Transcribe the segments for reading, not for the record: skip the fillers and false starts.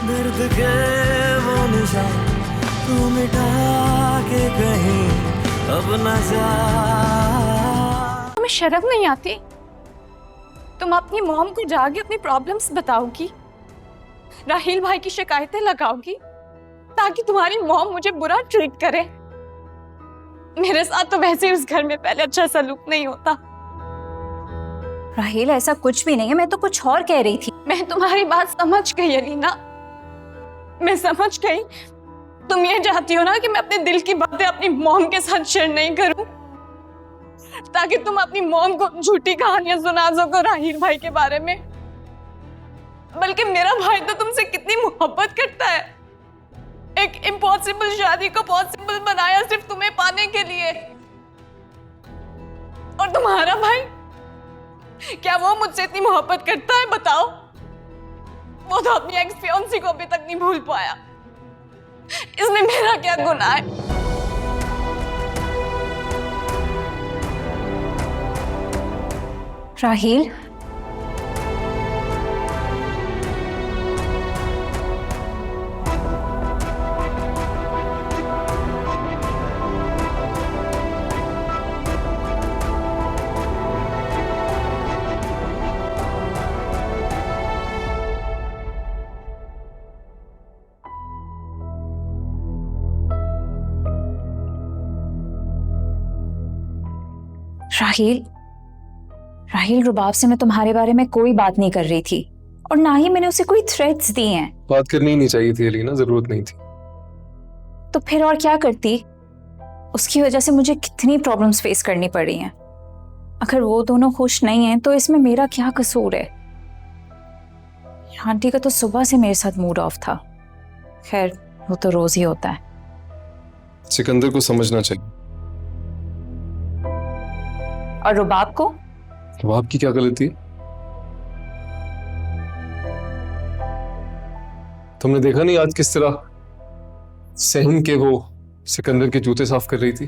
दर्द के वो निशान तू मिटा के कहीं अब न जा। तुम्हें शर्म नहीं आती? तुम अपनी मॉम को जाके अपनी प्रॉब्लम्स बताओगी, राहिल भाई की शिकायतें लगाओगी ताकि तुम्हारी मॉम मुझे बुरा ट्रीट करे। मेरे साथ तो वैसे ही उस घर में पहले अच्छा सलूक नहीं होता। राहिल ऐसा कुछ भी नहीं है, मैं तो कुछ और कह रही थी। मैं तुम्हारी बात समझ गई अलीना, मैं समझ गई। तुम ये चाहती हो ना कि मैं अपने दिल की बातें अपनी मॉम के साथ शेयर नहीं करूं ताकि तुम अपनी मॉम को झूठी कहानियां सुना सको राहिल भाई के बारे में। बल्कि मेरा भाई तो तुमसे कितनी मोहब्बत करता है, एक इम्पॉसिबल शादी को पॉसिबल बनाया सिर्फ तुम्हें पाने के लिए। और तुम्हारा भाई, क्या वो मुझसे इतनी मोहब्बत करता है? बताओ। वो तो अपनी एक्स फियांसी को अभी तक नहीं भूल पाया। इसमें मेरा क्या गुनाह है? राहिल, राहिल, राहिल, रुबाब से मैं तुम्हारे बारे में कोई बात नहीं कर रही थी और ना ही मैंने उसे कोई थ्रेट्स दिए हैं। बात करनी ही नहीं चाहिए थी अलीना, जरूरत नहीं थी। तो फिर और क्या करती? उसकी वजह से मुझे कितनी प्रॉब्लम्स फेस करनी पड़ रही हैं। अगर वो दोनों खुश नहीं हैं तो इसमें मेरा क्या कसूर है? आंटी का तो सुबह से मेरे साथ मूड ऑफ था। खैर, वो तो रोज ही होता है। सिकंदर को समझना चाहिए। और रुबाब को? तो आपकी क्या गलती है? तुमने देखा नहीं आज किस तरह सहन के वो सिकंदर के जूते साफ कर रही थी?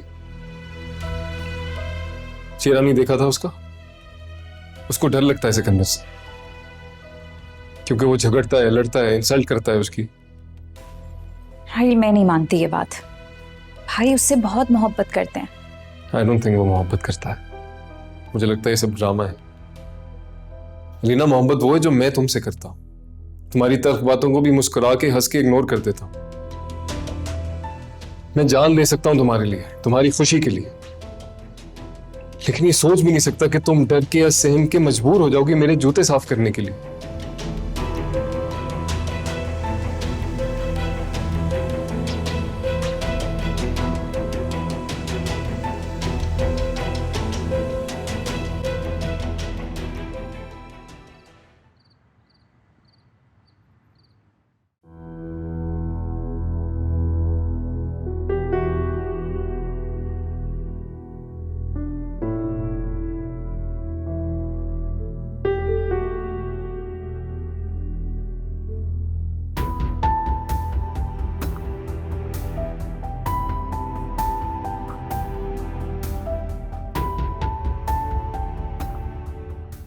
चेहरा नहीं देखा था उसका? उसको डर लगता है सिकंदर से क्योंकि वो झगड़ता है, लड़ता है, इंसल्ट करता है उसकी। राहिल, मैं नहीं मानती ये बात। भाई उससे बहुत मोहब्बत करते हैं। आई डोंट थिंक वो मोहब्बत करता है। मुझे लगता है ये सब ड्रामा है। लीना, मोहब्बत वो है जो मैं तुमसे करता हूं। तुम्हारी तल्ख बातों को भी मुस्कुरा के, हंस के इग्नोर कर देता हूं। मैं जान दे सकता हूं तुम्हारे लिए, तुम्हारी खुशी के लिए, लेकिन ये सोच भी नहीं सकता कि तुम डर के या सहम के मजबूर हो जाओगी मेरे जूते साफ करने के लिए।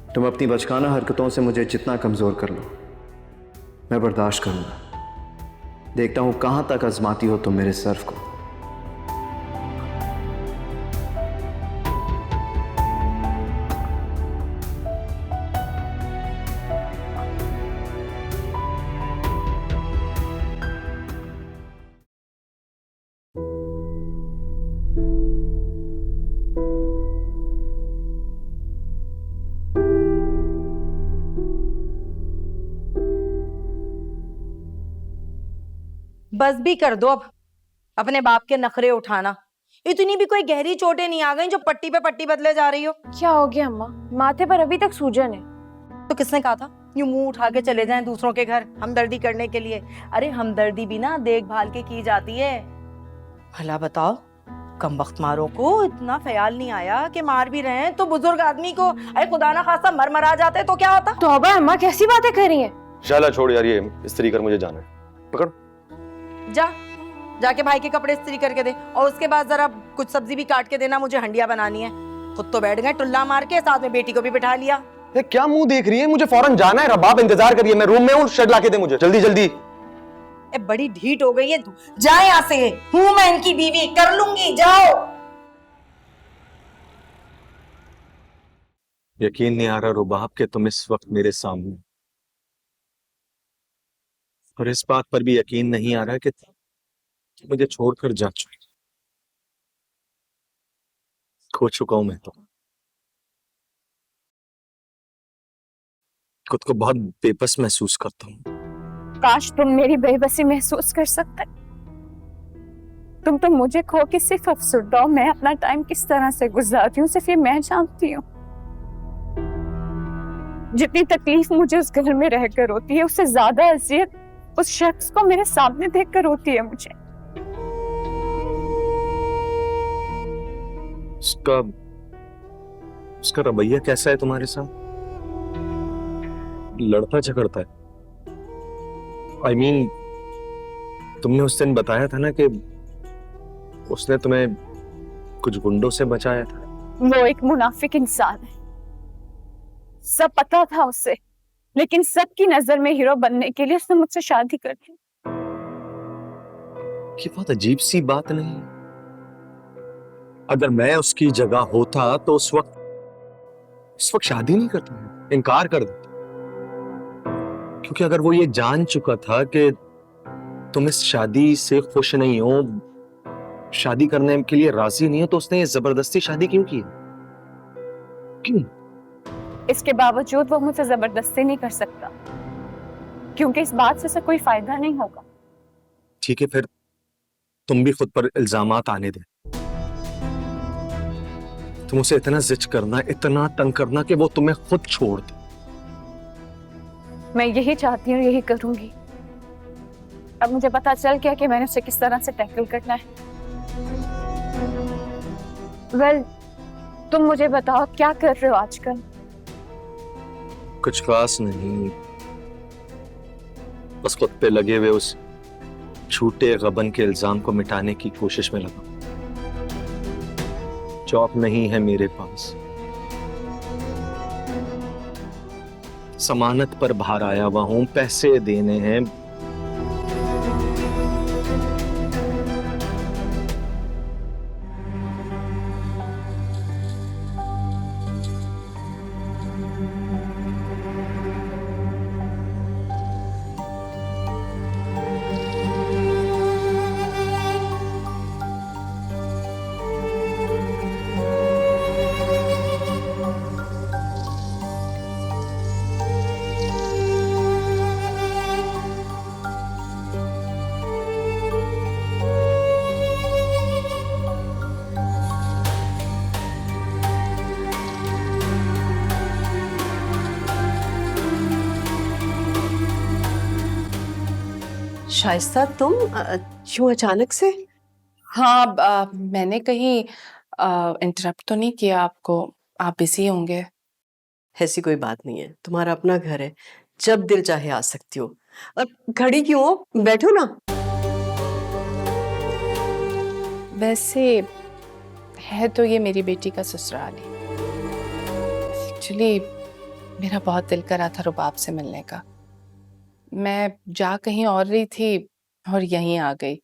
तुम अपनी बचकाना हरकतों से मुझे जितना कमज़ोर कर लो, मैं बर्दाश्त करूंगा। देखता हूं कहां तक आजमाती हो तुम मेरे सर्फ को। बस भी कर दो अब अपने बाप के नखरे उठाना। इतनी भी कोई गहरी चोटें नहीं आ गई जो पट्टी पे पट्टी बदले जा रही हो। क्या हो गया अम्मा? माथे पर अभी तक सूजन है। तो किसने कहा था यूं मुंह उठा के चले जाएं दूसरों के घर हमदर्दी करने के लिए? अरे हमदर्दी भी ना देखभाल के की जाती है। भला बताओ, कम वक्त मारों को इतना ख्याल नहीं आया कि मार भी रहे हैं तो बुजुर्ग आदमी को अरे खुदा ना खासा मर जाते तो क्या होता? तौबा अम्मा, कैसी बातें कर रही हैं? शाला छोड़ यार, ये इस्त्री कर, मुझे जाना है। पकड़, जाके भाई के कपड़े इस्त्री करके दे और उसके बाद जरा कुछ सब्जी भी काट के देना, मुझे हंडिया बनानी है। खुद तो बैठ गए टुल्ला मार के, साथ में बेटी को भी बिठा लिया। क्या मुंह देख रही है? मुझे फौरन जाना है, रबाब इंतजार करिए, मैं रूम में हूँ, शर्ट लाके दे मुझे जल्दी जल्दी। ए बड़ी ढीठ हो गई है तू, जा यहाँ से। हूं मैं इनकी बीवी, कर लूंगी, जाओ। यकीन नहीं आ रहा रुबाब कि तुम इस वक्त मेरे सामने, और इस बात पर भी यकीन नहीं आ रहा कि मुझे छोड़कर जा चुकी। खो चुका हूं मैं तो, खुद को बहुत बेबस महसूस करता हूँ। काश तुम मेरी बेबसी महसूस कर सकते। तुम तो मुझे खो के सिर्फ अफसरदा हो, मैं अपना टाइम किस तरह से गुजारती हूँ सिर्फ ये मैं जानती हूँ। जितनी तकलीफ मुझे उस घर में रहकर होती है, उससे ज्यादा अजियत उस शख्स को मेरे सामने देखकर होती है मुझे। उसका उसका रवैया कैसा है तुम्हारे साथ? लड़ता झगड़ता है? I mean, तुमने उस दिन बताया था ना कि उसने तुम्हें कुछ गुंडों से बचाया था। वो एक मुनाफिक इंसान है, सब पता था उसे, लेकिन सबकी नजर में हीरो बनने के लिए उसने मुझसे शादी कर ली। ये बहुत अजीब सी बात नहीं? अगर मैं उसकी जगह होता तो उस वक्त शादी नहीं करता, इनकार कर देता। क्योंकि अगर वो ये जान चुका था कि तुम इस शादी से खुश नहीं हो, शादी करने के लिए राजी नहीं हो, तो उसने ये जबरदस्ती शादी क्यों की? क्यों? इसके बावजूद वो मुझसे जबरदस्ती नहीं कर सकता, क्योंकि इस बात से कोई फायदा नहीं होगा। ठीक है, फिर तुम भी खुद पर इल्जामात आने दे। तुम उसे इतना जिद करना, इतना तंग करना कि वो तुम्हें खुद छोड़ दे। मैं यही चाहती हूँ, यही करूंगी। अब मुझे पता चल गया कि मैंने उसे किस तरह से टैकल करना है। वेल, तुम मुझे बताओ क्या कर रहे हो आजकल? कुछ खास नहीं, बस खुद पे लगे हुए उस झूठे गबन के इल्जाम को मिटाने की कोशिश में लगा। जॉब नहीं है मेरे पास, जमानत पर बाहर आया हुआ हूं, पैसे देने हैं। शाइस्ता, तुम क्यों अचानक से? हाँ, मैंने कहीं इंटरप्ट तो नहीं किया आपको? आप बिजी होंगे। ऐसी कोई बात नहीं है, तुम्हारा अपना घर है, जब दिल चाहे आ सकती हो। और खड़ी क्यों हो, बैठो ना। वैसे है तो ये मेरी बेटी का ससुराल ही। एक्चुअली मेरा बहुत दिल कर रहा था रुबाब से मिलने का। मैं जा कहीं और रही थी और यहीं आ गई।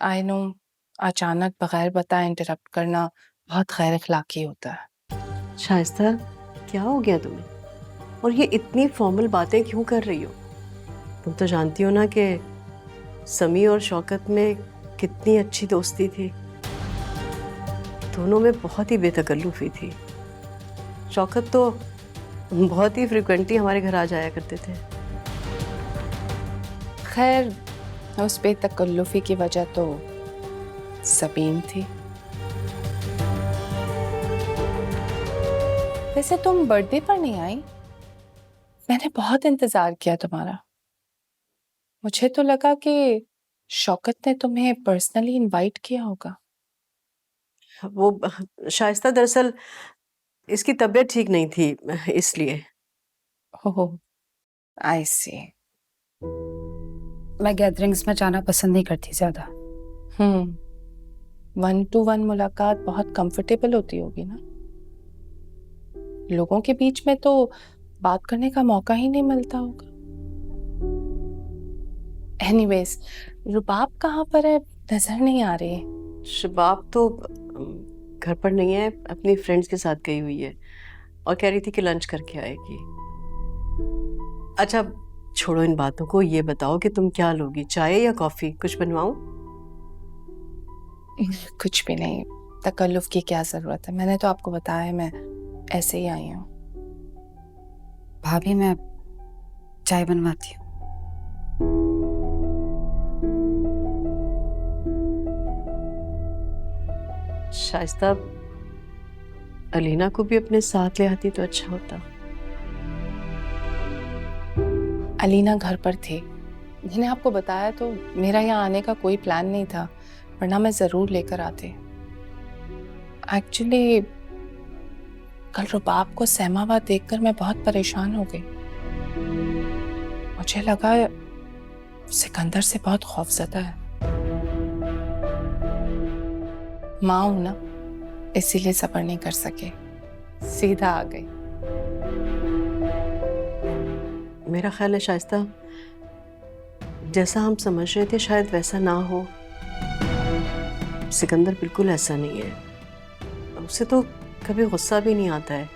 आई नो, अचानक बगैर बताए इंटरप्ट करना बहुत गैर अखलाकी होता है। शाइस्ता, क्या हो गया तुम्हें? और ये इतनी फॉर्मल बातें क्यों कर रही हो? तुम तो जानती हो ना कि समी और शौकत में कितनी अच्छी दोस्ती थी। दोनों में बहुत ही बेतकल्लुफी थी। शौकत तो बहुत ही फ्रिक्वेंटली हमारे घर आ जाया करते थे। खैर, उस बेतकल्लुफी की वजह तो सबीन थी। वैसे तुम बर्थडे पर नहीं आई? मैंने बहुत इंतजार किया तुम्हारा। मुझे तो लगा कि शौकत ने तुम्हें पर्सनली इनवाइट किया होगा। वो शाइस्ता, दरअसल इसकी तबीयत ठीक नहीं थी, इसलिए। ओह, आई सी। मैं गैदरिंग्स में जाना पसंद नहीं करती ज्यादा। 1-to-1 मुलाकात बहुत कंफर्टेबल होती होगी ना? लोगों के बीच में तो बात करने का मौका ही नहीं मिलता होगा। एनीवेज, रुबाब कहाँ पर है, नजर नहीं आ रही। शबाब तो घर पर नहीं है, अपनी फ्रेंड्स के साथ गई हुई है और कह रही थी कि लंच करके आएगी। अच्छा छोड़ो इन बातों को, ये बताओ कि तुम क्या लोगी, चाय या कॉफी? कुछ बनवाऊं? कुछ भी नहीं, तकल्लुफ की क्या जरूरत है, मैंने तो आपको बताया है मैं ऐसे ही आई हूँ। भाभी मैं चाय बनवाती हूँ। शाइस्ता, अलीना को भी अपने साथ ले आती तो अच्छा होता। अलीना घर पर थी, मैंने आपको बताया तो मेरा यहाँ आने का कोई प्लान नहीं था, वरना मैं जरूर लेकर आती। एक्चुअली कल रुबाब को सहमाबाद देखकर मैं बहुत परेशान हो गई। मुझे लगा सिकंदर से बहुत खौफजदा है। माँ हूं ना, इसीलिए सब्र नहीं कर सके, सीधा आ गई। मेरा ख्याल है शाइस्ता, जैसा हम समझ रहे थे शायद वैसा ना हो। सिकंदर बिल्कुल ऐसा नहीं है, उसे तो कभी गुस्सा भी नहीं आता है।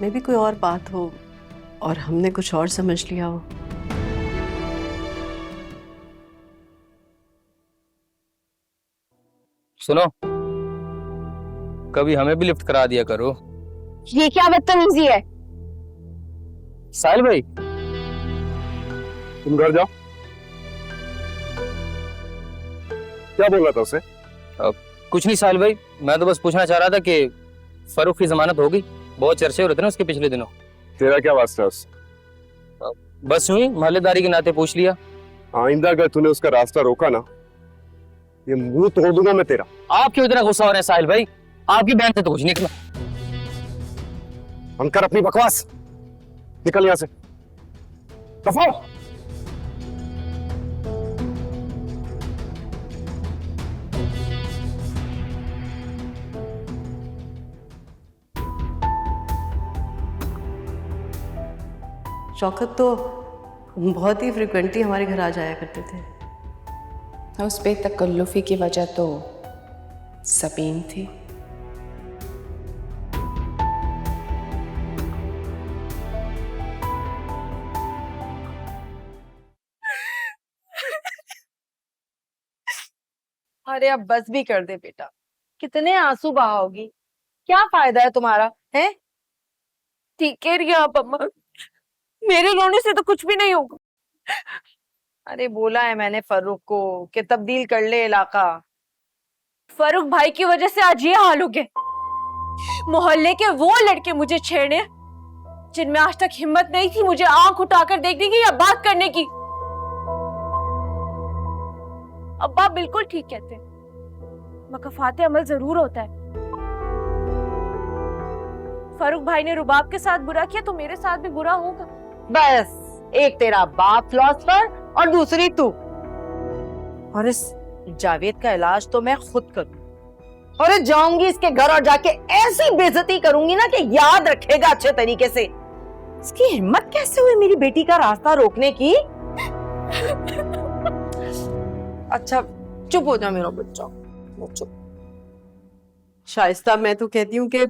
मे भी कोई और बात हो और हमने कुछ और समझ लिया हो। सुनो, कभी हमें भी लिफ्ट करा दिया करो। ये क्या बदतमीजी है? साहिल भाई, तुम घर जाओ। क्या बोल रहा था उसे? कुछ नहीं साहिल भाई, मैं तो बस पूछना चाह रहा था कि फरूख की जमानत हो गई, बहुत चर्चे हो रहे थे ना उसके पिछले दिनों। तेरा क्या वास्ता है उससे? बस यूं ही मोहल्लेदारी के नाते पूछ लिया। आइंदा अगर तूने उसका रास्ता रोका ना, ये मुंह तोड़ दूंगा मैं तेरा। आप क्यों इतना गुस्सा हो रहे हैं साहिल भाई? आपकी बहन से तो कुछ निकला। बंद कर अपनी बकवास, निकल यहां से, दफा हो। शौकत तो बहुत ही फ्रिक्वेंटली हमारे घर आ जाया करते थे। उस बेतकल्लुफी की वजह तो सबीन थी। अरे अब बस भी कर दे बेटा, कितने आंसू बहाओगी? क्या फायदा है तुम्हारा, है? ठीक है रिया आप अम्मा, मेरे रोने से तो कुछ भी नहीं होगा। अरे बोला है मैंने फरूख को कि तब्दील कर ले इलाका। फरूख भाई की वजह से आज ये हाल हो गया। मोहल्ले के वो लड़के मुझे छेड़ने जिनमें आज तक हिम्मत नहीं थी मुझे आंख उठाकर देखने की या बात करने की। अब्बा बिल्कुल ठीक कहते हैं, मकफाते अमल जरूर होता है। फरूख भाई ने रुबाब के साथ बुरा किया तो मेरे साथ भी बुरा होगा। बस एक तेरा बाप फिलॉसफर और दूसरी तू। और इस जावेद का इलाज तो मैं खुद करूं। और जाऊंगी इसके घर और जाके ऐसी बेइज्जती करूंगी ना कि याद रखेगा अच्छे तरीके से। इसकी हिम्मत कैसे हुई मेरी बेटी का रास्ता रोकने की? अच्छा चुप हो जा मेरा बच्चा, चुप। शाइस्ता, मैं तो कहती हूँ कि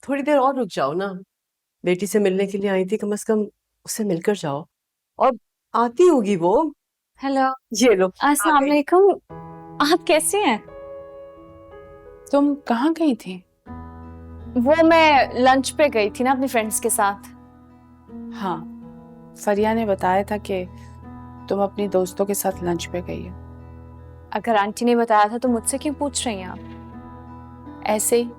थोड़ी देर और रुक जाओ ना। बेटी से मिलने के लिए आई थी, कम से कम उससे मिलकर जाओ। और आती होगी वो। हेलो, ये लो। अस्सलाम वालेकुम। आप कैसे हैं? तुम कहाँ गई थी? वो मैं लंच पे गई थी ना अपनी फ्रेंड्स के साथ। हाँ, फरिया ने बताया था कि तुम अपनी दोस्तोदोस्तों के साथ लंच पे गई हो। अगर आंटी ने बताया था तो मुझसे क्यों पूछ रही हैं आप? ऐसे ही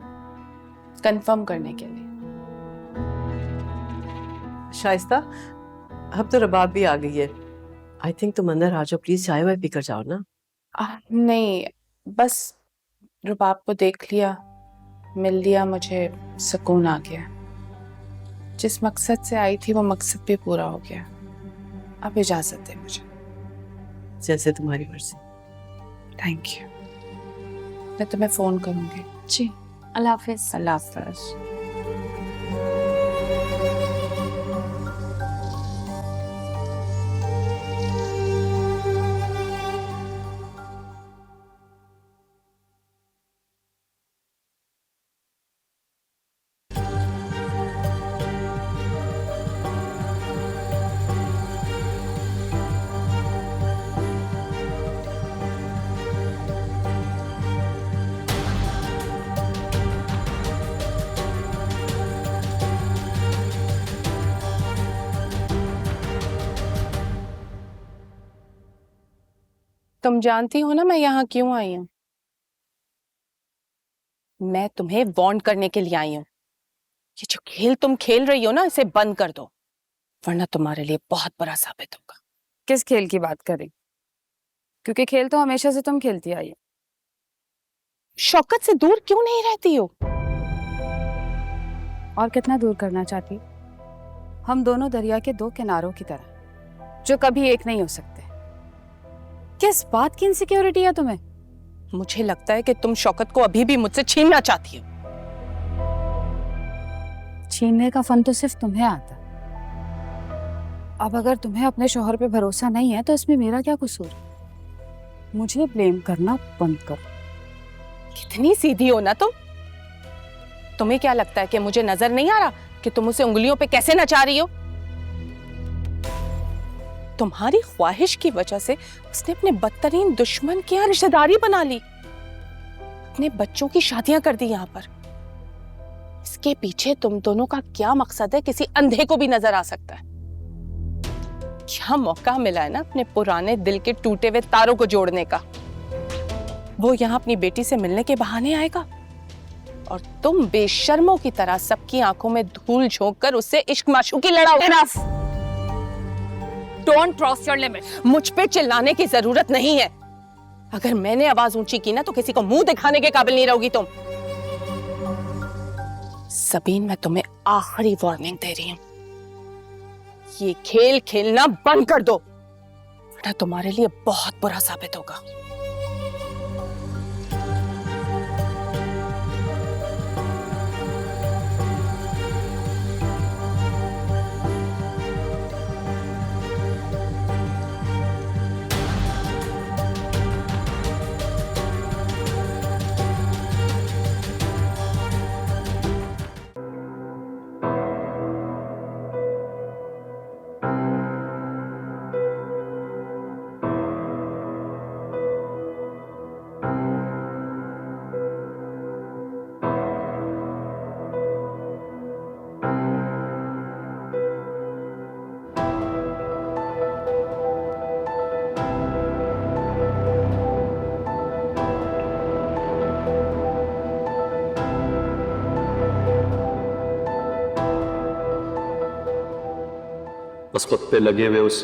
कंफर्म करने के लिए। शाइस्ता, अब तो रबाब भी आ गई है। आई थिंक तुम अंदर आ जाओ प्लीज, चाय वाय पीकर जाओ ना। नहीं, बस रुबाब को देख लिया, मिल लिया, मुझे सुकून आ गया। जिस मकसद से आई थी वो मकसद भी पूरा हो गया। अब इजाजत दे मुझे। जैसे तुम्हारी मर्जी। Thank you. मैं तुम्हें फोन करूंगी। जी, अल्लाह हाफिज। अल्लाह हाफिज। तुम जानती हो ना मैं यहाँ क्यों आई हूँ? मैं तुम्हें वार्न करने के लिए आई हूँ। ये जो खेल तुम खेल रही हो ना, इसे बंद कर दो, वरना तुम्हारे लिए बहुत बुरा साबित होगा। किस खेल की बात करें? क्योंकि खेल तो हमेशा से तुम खेलती आई हो। शौकत से दूर क्यों नहीं रहती हो? और कितना दूर करना चाहती? हम दोनों दरिया के दो किनारों की तरह, जो कभी एक नहीं हो सकते। किस बात की इनसिक्योरिटी है तुम्हें? मुझे लगता है कि तुम शौकत को अभी भी मुझसे छीनना चाहती हो। छीनने का फन तो सिर्फ तुम्हें आता। अब अगर तुम्हें अपने शौहर पे भरोसा नहीं है तो इसमें मेरा क्या कसूर? मुझे ब्लेम करना बंद करो। कितनी सीधी हो ना तुम। तुम्हें क्या लगता है कि मुझे नजर नहीं आ रहा कि तुम उसे उंगलियों पे कैसे नचा रही हो? तुम्हारी ख्वाहिश की वजह से उसने अपने बदतरीन दुश्मन की यहाँ रिश्तेदारी बना ली, अपने बच्चों की शादियां कर दी यहाँ पर। इसके पीछे तुम दोनों का क्या मकसद है, किसी अंधे को भी नजर आ सकता है। क्या मौका मिला है ना अपने पुराने दिल के टूटे हुए तारों को जोड़ने का। वो यहाँ अपनी बेटी से मिलने के बहाने आएगा और तुम बेशर्मों की तरह सबकी आंखों में धूल झोंक कर उससे इश्क माशूकी लड़ाओगे। Enough! Don't cross your limit. मुझ पे चिल्लाने की जरूरत नहीं है। अगर मैंने आवाज ऊंची की ना तो किसी को मुंह दिखाने के काबिल नहीं रहोगी तुम। सबीन, मैं तुम्हें आखिरी वार्निंग दे रही हूं, ये खेल खेलना बंद कर दो, वरना तुम्हारे लिए बहुत बुरा साबित होगा। बस वक्त पे लगे हुए उस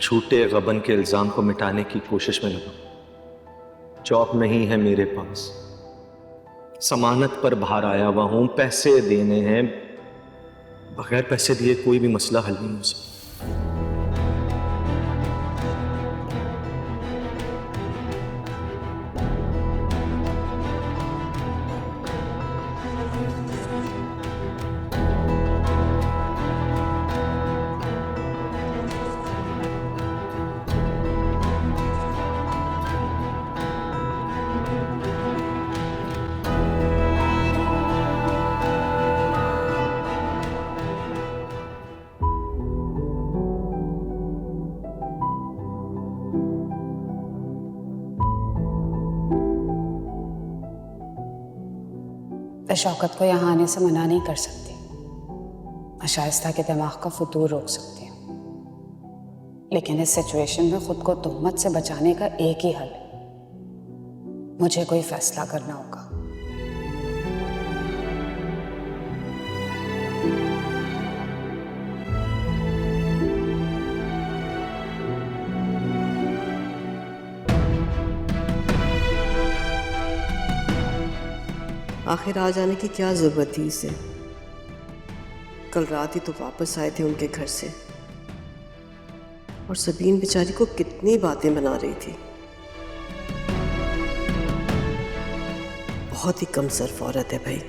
झूठे गबन के इल्जाम को मिटाने की कोशिश में लगा। जॉब नहीं है मेरे पास, जमानत पर बाहर आया हुआ हूं, पैसे देने हैं, बगैर पैसे दिए कोई भी मसला हल नहीं हो सकता। मैं शौकत को यहाँ आने से मना नहीं कर सकती, मैं शाइस्ता के दिमाग का फतूर रोक सकती हूँ, लेकिन इस सिचुएशन में खुद को तुहमत से बचाने का एक ही हल है, मुझे कोई फैसला करना होगा। आखिर आ जाने की क्या ज़रूरत थी इसे? कल रात ही तो वापस आए थे उनके घर से, और सबीन बेचारी को कितनी बातें बना रही थी। बहुत ही कमसर्फ औरत है भाई।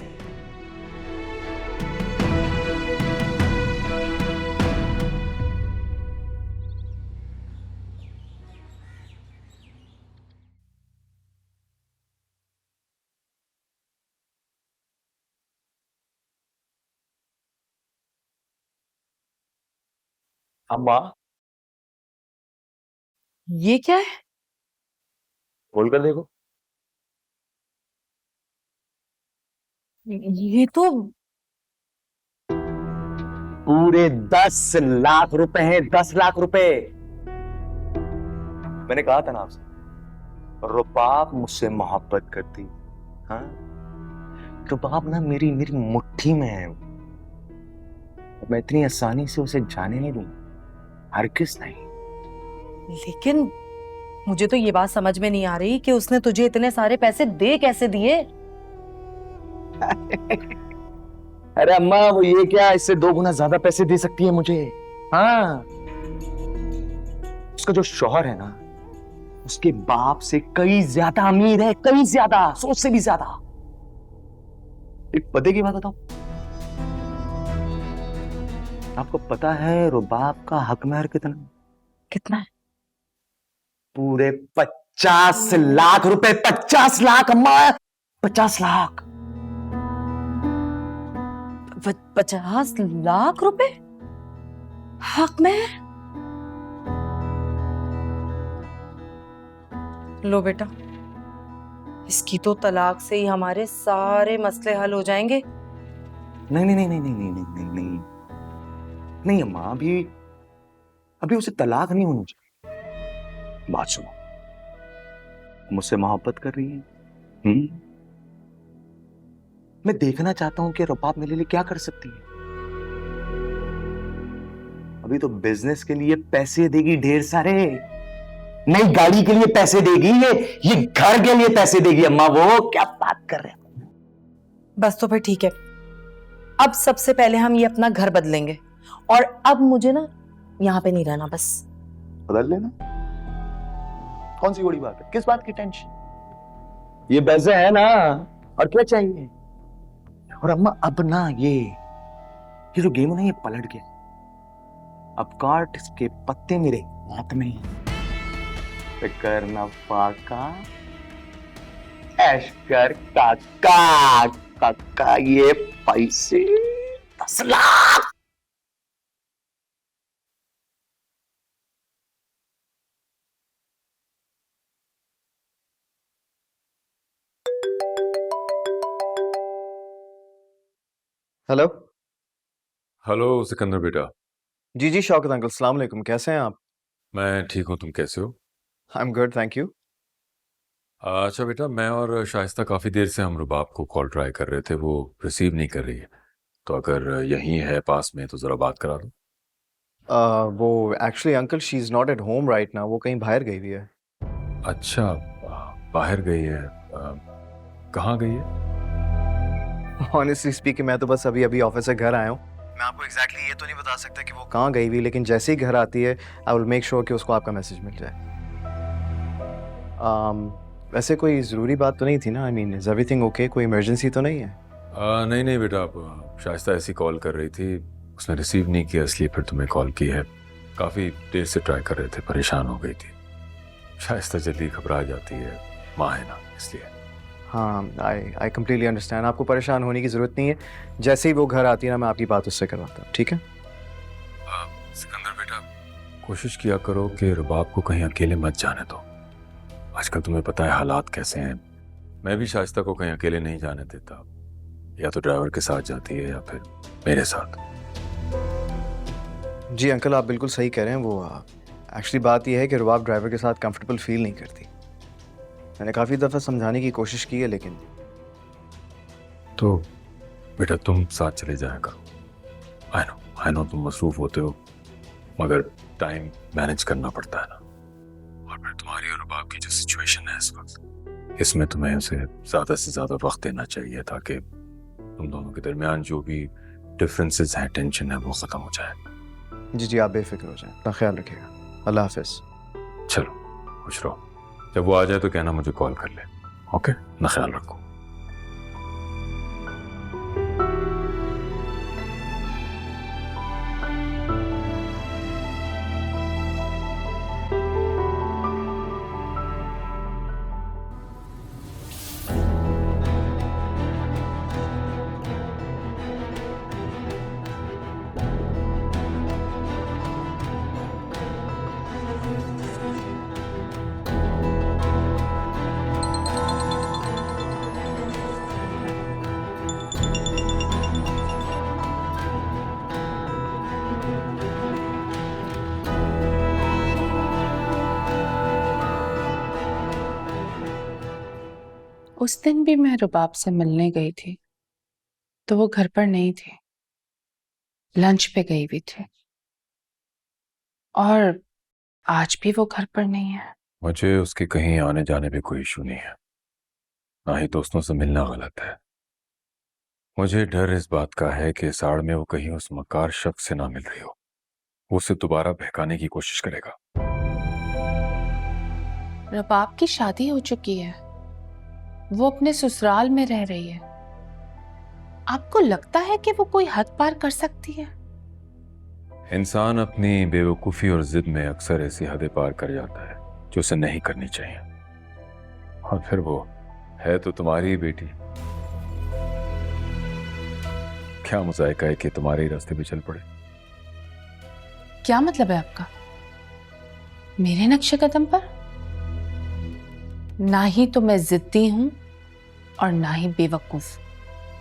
अम्मा, ये क्या है? खोल कर देखो। ये तो पूरे 10 लाख रुपए हैं, 10 लाख रुपए। मैंने कहा था ना आपसे, रुबाब मुझसे मोहब्बत करती, हाँ? रुबाब ना मेरी मेरी मुट्ठी में है। मैं इतनी आसानी से उसे जाने नहीं दूंगा, हरगिज़ नहीं। लेकिन मुझे तो ये बात समझ में नहीं आ रही कि उसने तुझे इतने सारे पैसे दे कैसे दिए। अरे अम्मा, वो ये क्या, इससे 2 गुना ज्यादा पैसे दे सकती है मुझे। हाँ, उसका जो शौहर है ना, उसके बाप से कई ज्यादा अमीर है, कई ज्यादा, सोच से भी ज्यादा। एक पते की बात बताओ, आपको पता है रुबाब का हक महर कितना? कितना है? पूरे 50 लाख रुपए। 50 लाख अम्मा, 50 लाख। 50 लाख रुपए हक में? लो बेटा, इसकी तो तलाक से ही हमारे सारे मसले हल हो जाएंगे। नहीं नहीं नहीं नहीं नहीं नहीं नहीं नहीं नहीं नहीं अम्मा, अभी उसे तलाक नहीं होनी चाहिए। बात सुनो, मुझसे मोहब्बत कर रही है। मैं देखना चाहता हूं कि रुबाब मेरे लिए क्या कर सकती है। अभी तो बिजनेस के लिए पैसे देगी ढेर सारे, नई गाड़ी के लिए पैसे देगी, ये घर के लिए पैसे देगी। अम्मा वो क्या बात कर रहे हैं। बस तो फिर ठीक है, अब सबसे पहले हम ये अपना घर बदलेंगे और अब मुझे ना यहाँ पे नहीं रहना। बस बदल लेना, कौन सी बड़ी बात है, किस बात की टेंशन। ये पैसे है ना, और क्या चाहिए। और अम्मा अब ना ये जो गेम है ना, ये पलट गया। अब काट के पत्ते मेरे हाथ में हैं। फिकर न फाका, ऐश कर काका। काका ये पैसे 10 लाख। हेलो। हेलो सिकंदर बेटा। जी जी शौकत अंकल, सलाम अलैकुम, कैसे हैं आप? मैं ठीक हूँ, तुम कैसे हो? I am good, thank you. अच्छा बेटा, मैं और शाइस्ता काफ़ी देर से हम रुबाब को कॉल ट्राई कर रहे थे, वो रिसीव नहीं कर रही है। तो अगर यहीं है पास में तो ज़रा बात करा दो। वो actually uncle, she is not at home right now, वो कहीं बाहर गई हुई है। अच्छा, बाहर गई है। कहाँ गई है? ऑनेस्टली स्पीकिंग, मैं तो बस अभी अभी ऑफिस से घर आया हूँ। मैं आपको एग्जैक्टली ये तो नहीं बता सकता कि वो कहाँ गई हुई, लेकिन जैसे ही घर आती है आई विल मेक श्योर कि उसको आपका मैसेज मिल जाए। वैसे कोई ज़रूरी बात तो नहीं थी ना? I mean is everything okay? कोई इमरजेंसी तो नहीं है? नहीं नहीं बेटा, अब शाइस्ता ऐसी कॉल कर रही थी, उसने रिसीव नहीं किया, इसलिए फिर तुम्हें कॉल की है। काफ़ी देर से ट्राई कर रहे थे, परेशान हो गई थी। शाइस्ता जल्दी घबरा जाती है, माँ है ना, इसलिए। हाँ, आई कम्प्लीटली अंडरस्टैंड, आपको परेशान होने की ज़रूरत नहीं है। जैसे ही वो घर आती है ना, मैं आपकी बात उससे करवाता हूँ, ठीक है? सिकंदर बेटा, कोशिश किया करो कि रुबाब को कहीं अकेले मत जाने दो। आजकल तुम्हें पता है हालात कैसे हैं। मैं भी शाइस्ता को कहीं अकेले नहीं जाने देता, या तो ड्राइवर के साथ जाती है या फिर मेरे साथ। जी अंकल, आप बिल्कुल सही कह रहे हैं। वो एक्चुअली बात यह है कि रुबाब ड्राइवर के साथ कंफर्टेबल फील नहीं करती। मैंने काफ़ी दफ़ा समझाने की कोशिश की है, लेकिन तो बेटा तुम साथ चले जाया करो। आई नो तुम मसरूफ होते हो, मगर टाइम मैनेज करना पड़ता है ना। और फिर तुम्हारी और रुबाब की जो सिचुएशन है इस वक्त, इसमें तुम्हें उसे ज़्यादा से ज़्यादा वक्त देना चाहिए, ताकि तुम दोनों के दरमियान जो भी डिफरेंसेस हैं, टेंशन है, वो ख़त्म हो जाए। जी जी, आप बेफिक्र हो जाएं, अपना ख्याल रखिएगा। अल्लाह हाफिज़। चलो, खुश रहो। जब वो आ जाए तो कहना मुझे कॉल कर ले। ओके, ना ख्याल रखो। उस दिन भी मैं रुबाब से मिलने गई थी तो वो घर पर नहीं थी, लंच पे गई हुई थी, और आज भी वो घर पर नहीं है। मुझे उसके कहीं आने जाने में कोई इशू नहीं है, ना ही दोस्तों से मिलना गलत है। मुझे डर इस बात का है कि साड़ में वो कहीं उस मकार शख्स से ना मिल रही हो, वो उसे दोबारा बहकाने की कोशिश करेगा। रुबाब की शादी हो चुकी है, वो अपने ससुराल में रह रही है। आपको लगता है कि वो कोई हद पार कर सकती है? इंसान अपनी बेवकूफ़ी और जिद में अक्सर ऐसी हदें पार कर जाता है जो उसे नहीं करनी चाहिए। और फिर वो है तो तुम्हारी ही बेटी, क्या मुज़ायका है कि तुम्हारे ही रास्ते पे चल पड़े। क्या मतलब है आपका? मेरे नक्शे कदम पर? ना ही तो मैं जिद्दी हूं और ना ही बेवकूफ।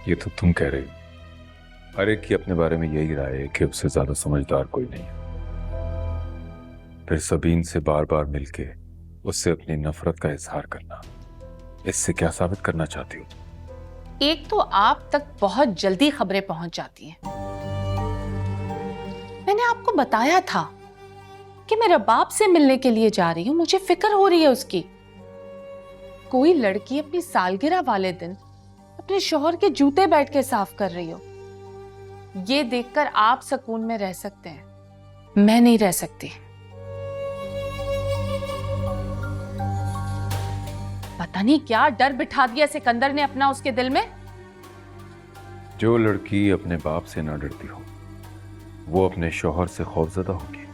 ये तो तुम कह रही हो, हर एक की अपने बारे में यही राय है कि उससे ज्यादा समझदार कोई नहीं है। फिर सबीन से बार बार मिलके उससे अपनी नफरत का इजहार करना, इससे क्या साबित करना चाहती हो? एक तो आप तक बहुत जल्दी खबरें पहुंच जाती हैं। मैंने आपको बताया था कि मैं रबाब से मिलने के लिए जा रही हूं, मुझे फिक्र हो रही है उसकी। कोई लड़की अपनी सालगिरह वाले दिन अपने शौहर के जूते बैठ के साफ कर रही हो, ये देखकर आप सुकून में रह सकते हैं, मैं नहीं रह सकती। पता नहीं क्या डर बिठा दिया सिकंदर ने अपना उसके दिल में। जो लड़की अपने बाप से ना डरती हो वो अपने शौहर से खौफजदा होगी,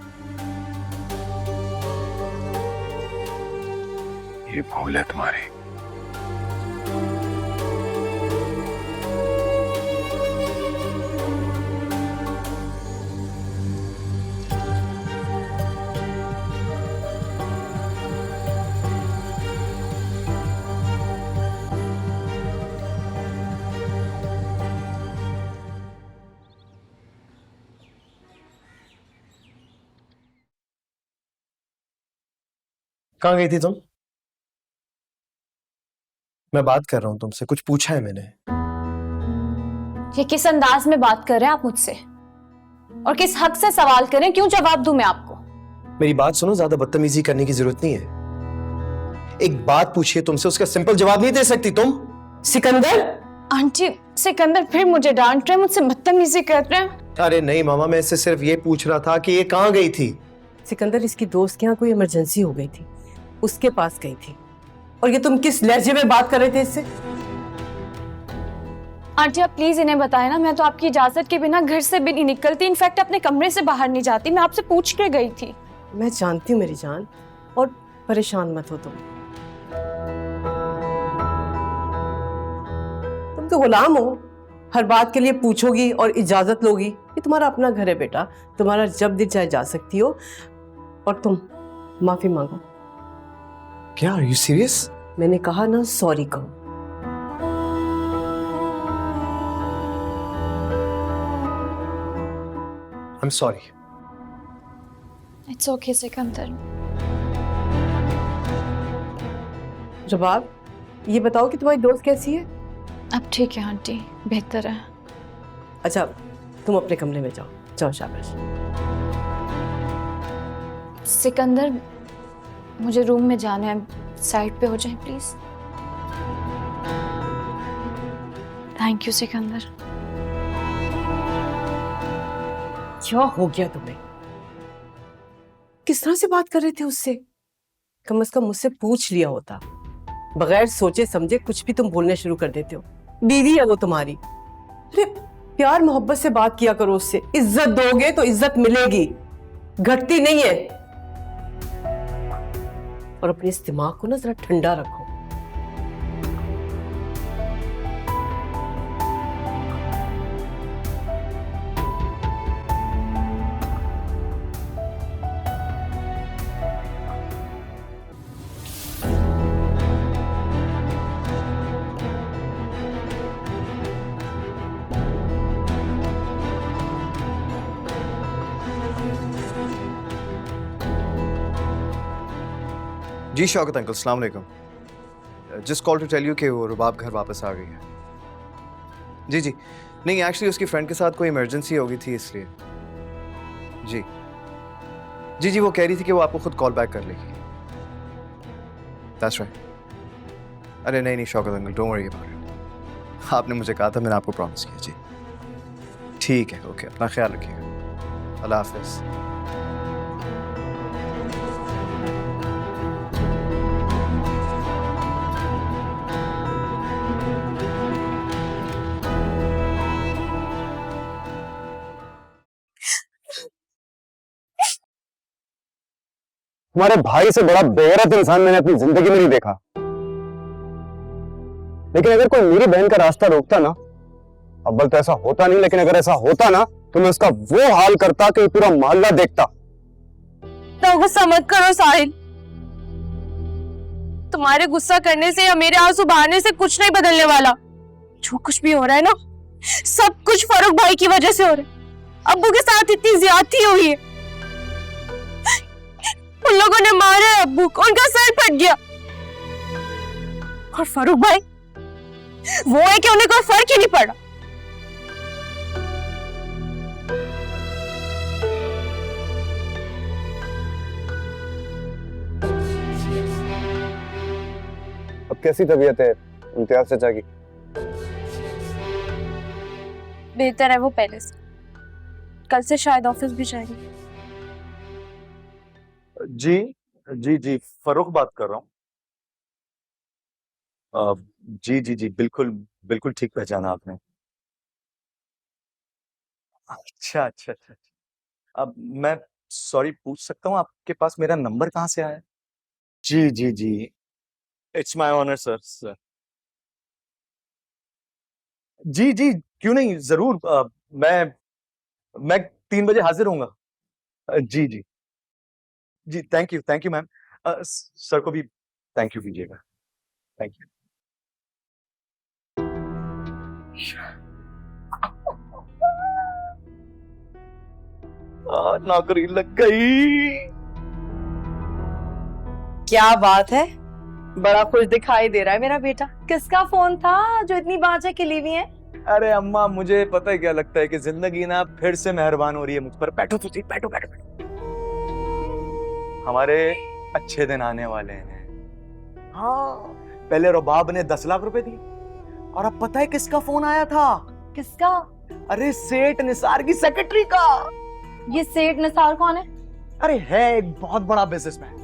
ये भूल है तुम्हारी। कहाँ गई थी तुम? मैं बात कर रहा हूं तुमसे, कुछ पूछा है मैंने। ये किस अंदाज में बात कर रहे हैं आप मुझसे, और किस हक से सवाल करें? क्यों जवाब दूं मैं आपको? मेरी बात सुनो, ज्यादा बदतमीजी करने की जरूरत नहीं है। एक बात पूछिए तुमसे, उसका सिंपल जवाब नहीं दे सकती तुम? सिकंदर! आंटी, सिकंदर फिर मुझे डांट रहे हैं, मुझसे बदतमीजी कर रहे हैं। अरे नहीं मामा, मैं इससे सिर्फ ये पूछ रहा था कि ये कहाँ गई थी। सिकंदर, इसकी दोस्त के यहाँ कोई इमरजेंसी हो गई थी, उसके पास गई थी। और ये तुम किस लहजे में बात कर रहे थे इससे? आंटी आप प्लीज इन्हें बताएं ना, मैं तो आपकी इजाजत के बिना घर से भी नहीं निकलती, इनफैक्ट अपने कमरे से बाहर नहीं जाती। मैं आपसे पूछ के गई थी। मैं जानती हूँ मेरी जान, और परेशान मत हो तुम तो गुलाम हो, हर बात के लिए पूछोगी और इजाजत लोगी। ये तुम्हारा अपना घर है बेटा, तुम्हारा जब दिल चाहे जा सकती हो। और तुम माफी मांगो। क्या? Are you serious? मैंने कहा ना, सॉरी कहो। I am sorry. It's okay Sikandar. जवाब ये बताओ कि तुम्हारी दोस्त कैसी है? अब ठीक है आंटी, बेहतर है। अच्छा, तुम अपने कमरे में जाओ, जाओ शाबाश। सिकंदर मुझे रूम में जाना है, साइड पे हो जाए प्लीज। Thank you Sikandar. क्या हो गया तुम्हें? किस तरह से बात कर रहे थे उससे? कम से कम मुझसे पूछ लिया होता। बगैर सोचे समझे कुछ भी तुम बोलने शुरू कर देते हो। बीवी है वो तुम्हारी। अरे प्यार मोहब्बत से बात किया करो उससे, इज्जत दोगे तो इज्जत मिलेगी, घटती नहीं है। और अपने इस दिमाग को ना जरा ठंडा रखो। जी शौकत अंकल, अस्सलाम वालेकुम। Just call to tell you कि वो रुबाब घर वापस आ गई है। जी जी, नहीं एक्चुअली उसकी फ्रेंड के साथ कोई इमरजेंसी हो गई थी इसलिए। जी जी जी, वो कह रही थी कि वो आपको खुद कॉल बैक कर लेगी। That's right. अरे नहीं नहीं Shaukat uncle, don't worry about it. आपने मुझे कहा था, मैंने आपको प्रॉमिस किया। जी ठीक है, ओके, अपना ख्याल रखिएगा। अल्लाह हाफिज़। तुम्हारे भाई से बड़ा बेगैरत इंसान मैंने अपनी जिंदगी में नहीं देखा। लेकिन अगर कोई मेरी बहन का रास्ता रोकता ना, अव्वल तो ऐसा होता नहीं, लेकिन अगर ऐसा होता ना तो मैं उसका वो हाल करता कि पूरा मोहल्ला देखता। तो गुस्सा मत करो साहिल, तुम्हारे गुस्सा करने से या मेरे आंसू बहाने से कुछ नहीं बदलने वाला। जो कुछ भी हो रहा है ना, सब कुछ फारूक भाई की वजह से हो रहा है। अब्बू के साथ इतनी ज्यादती हुई है, उन लोगों ने मारा है अब्बू को, उनका सर फट गया। और फारूक भाई वो है कि उन्हें कोई फर्क ही नहीं पड़ा। अब कैसी तबीयत है इम्तियाज चाचा की? बेहतर है वो पहले से। कल से शायद ऑफिस भी जाएंगे। जी जी जी, फरूक बात कर रहा हूँ। जी जी जी, बिल्कुल बिल्कुल ठीक पहचाना आपने। अच्छा अच्छा अच्छा। अब मैं सॉरी पूछ सकता हूँ आपके पास मेरा नंबर कहाँ से आया? जी जी जी, it's my honour sir. Sir जी जी, क्यों नहीं, जरूर। मैं 3 बजे हाजिर होऊंगा। जी जी जी, थैंक यू मैम। सर को भी थैंक यू कीजिएगा। Thank you. नौकरी लग गई। क्या बात है, बड़ा खुश दिखाई दे रहा है मेरा बेटा। किसका फोन था जो इतनी बातें खिली हुई है? अरे अम्मा, मुझे पता है क्या लगता है कि जिंदगी ना फिर से मेहरबान हो रही है मुझ पर। बैठो तो सही, बैठो बैठो बैठो। हमारे अच्छे दिन आने वाले हैं। हाँ, पहले रुबाब ने 10 लाख रुपए दिए, और अब पता है किसका फोन आया था? किसका? अरे सेठ निसार की सेक्रेटरी का। ये सेठ निसार कौन है? अरे है एक बहुत बड़ा बिजनेसमैन,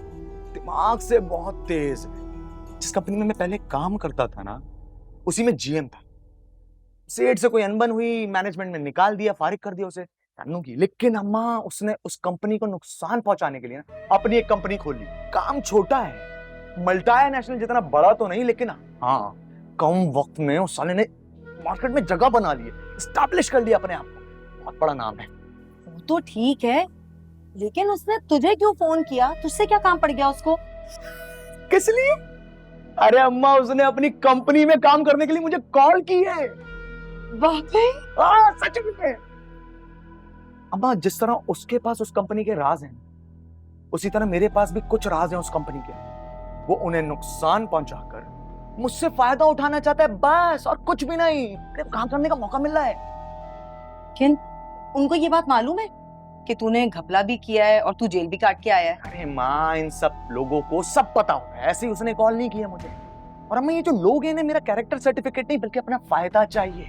दिमाग से बहुत तेज। जिस कंपनी में मैं पहले काम करता था ना, उसी में जीएम था। सेठ से कोई अनबन हुई, मैनेजमेंट ने निकाल दिया, फारिग कर दिया उसे की। लेकिन अम्मा, उसने उस कंपनी को नुकसान पहुंचाने के लिए ना अपनी एक कंपनी खोल ली। काम छोटा है, मल्टी नेशनल जितना बड़ा तो नहीं, लेकिन हाँ, कम वक्त में उस साले ने मार्केट में जगह बना ली, एस्टैब्लिश कर लिया अपने आप को। बहुत बड़ा नाम है। वो तो ठीक है, लेकिन उसने तुझे क्यों फोन किया? तुझसे क्या काम पड़ गया उसको? किस लिए? अरे अम्मा, उसने अपनी कंपनी में काम करने के लिए मुझे कॉल की है। वाकई? सच में। अम्मा, जिस तरह उसके पास उस कंपनी के राज हैं, उसी तरह मेरे पास भी कुछ राज हैं उस कंपनी के। वो उन्हें नुकसान पहुंचाकर मुझसे फायदा उठाना चाहता है, बस, और कुछ भी नहीं। काम करने का मौका मिल रहा है। किन उनको ये बात मालूम है कि तूने घपला भी किया है और तू जेल भी काट के आया है? अरे माँ, इन सब लोगों को सब पता होता है, ऐसे ही उसने कॉल नहीं किया मुझे। और अम्मा, ये जो लोग हैं ना, मेरा कैरेक्टर सर्टिफिकेट नहीं बल्कि अपना फायदा चाहिए।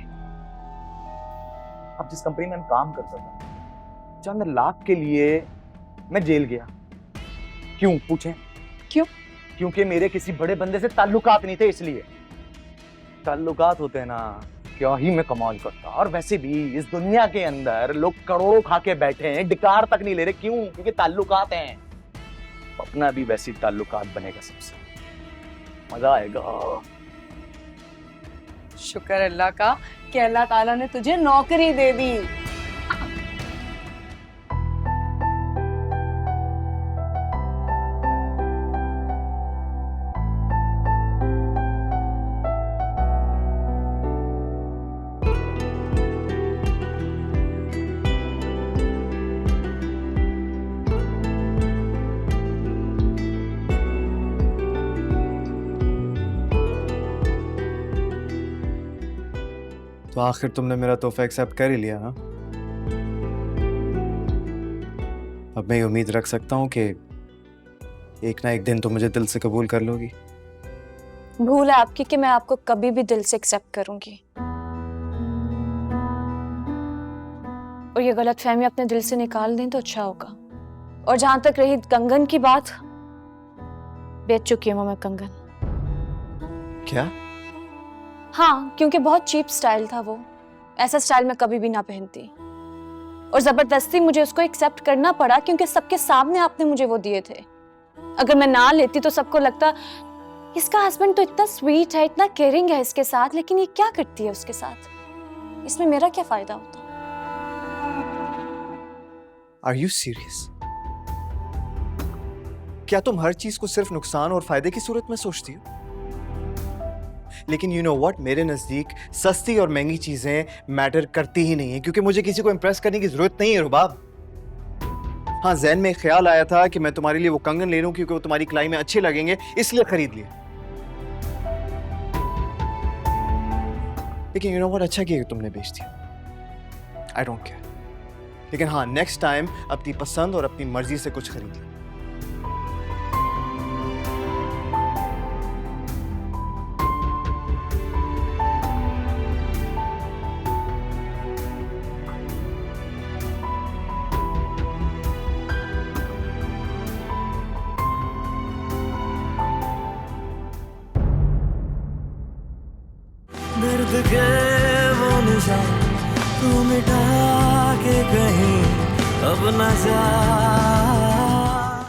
अब जिस कंपनी में हम काम करता था, चंद लाख के लिए मैं जेल गया। क्यों पूछें? क्यों? क्योंकि मेरे किसी बड़े बंदे से ताल्लुकात नहीं थे, इसलिए। ताल्लुकात होते ना, क्या ही मैं कमाल करता। और वैसे भी इस दुनिया के अंदर लोग करोड़ों खा के बैठे हैं, डिकार तक नहीं ले रहे। क्यों? क्योंकि ताल्लुकात हैं। अपना भी वैसी ताल्लुकात बनेगा सबसे, मजा आएगा। शुक्र अल्लाह का कि अल्लाह ताला ने तुझे नौकरी दे दी। तो आखिर तुमने मेरा तोहफा एक्सेप्ट कर ही लिया ना? अब मैं ये उम्मीद रख सकता हूँ कि एक ना एक दिन तो मुझे दिल से कबूल कर लोगी। भूल है आपकी कि मैं आपको कभी भी दिल से एक्सेप्ट करूंगी, और ये गलतफहमी अपने दिल से निकाल दें तो अच्छा होगा। और जहां तक रही कंगन की बात, बेच चुकी हूं मैं कंगन। क्या? हाँ, क्योंकि बहुत चीप स्टाइल था वो। ऐसा स्टाइल मैं कभी भी ना पहनती, और जबरदस्ती मुझे उसको एक्सेप्ट करना पड़ा क्योंकि सबके सामने आपने मुझे वो दिए थे। अगर मैं ना लेती तो सबको लगता इसका हस्बैंड तो इतना स्वीट है, इतना केयरिंग है इसके साथ, लेकिन ये क्या करती है उसके साथ, इसमें मेरा क्या फायदा होता? Are you serious? क्या तुम हर चीज को सिर्फ नुकसान और फायदे की सूरत में सोचती हो? लेकिन you know what, मेरे नजदीक सस्ती और महंगी चीजें मैटर करती ही नहीं है, क्योंकि मुझे किसी को इम्प्रेस करने की जरूरत नहीं है रुबाब। हाँ, ज़हन में एक ख्याल आया था कि मैं तुम्हारे लिए वो कंगन ले लूं क्योंकि वो तुम्हारी कलाई में अच्छे लगेंगे, इसलिए खरीद लिए। लेकिन you know what, अच्छा किया कि तुमने बेच दिया। I don't care। लेकिन हाँ, नेक्स्ट टाइम अपनी पसंद और अपनी मर्जी से कुछ खरीद लो। दर्द के वो निशान तू मिटा के कहीं अब न जा।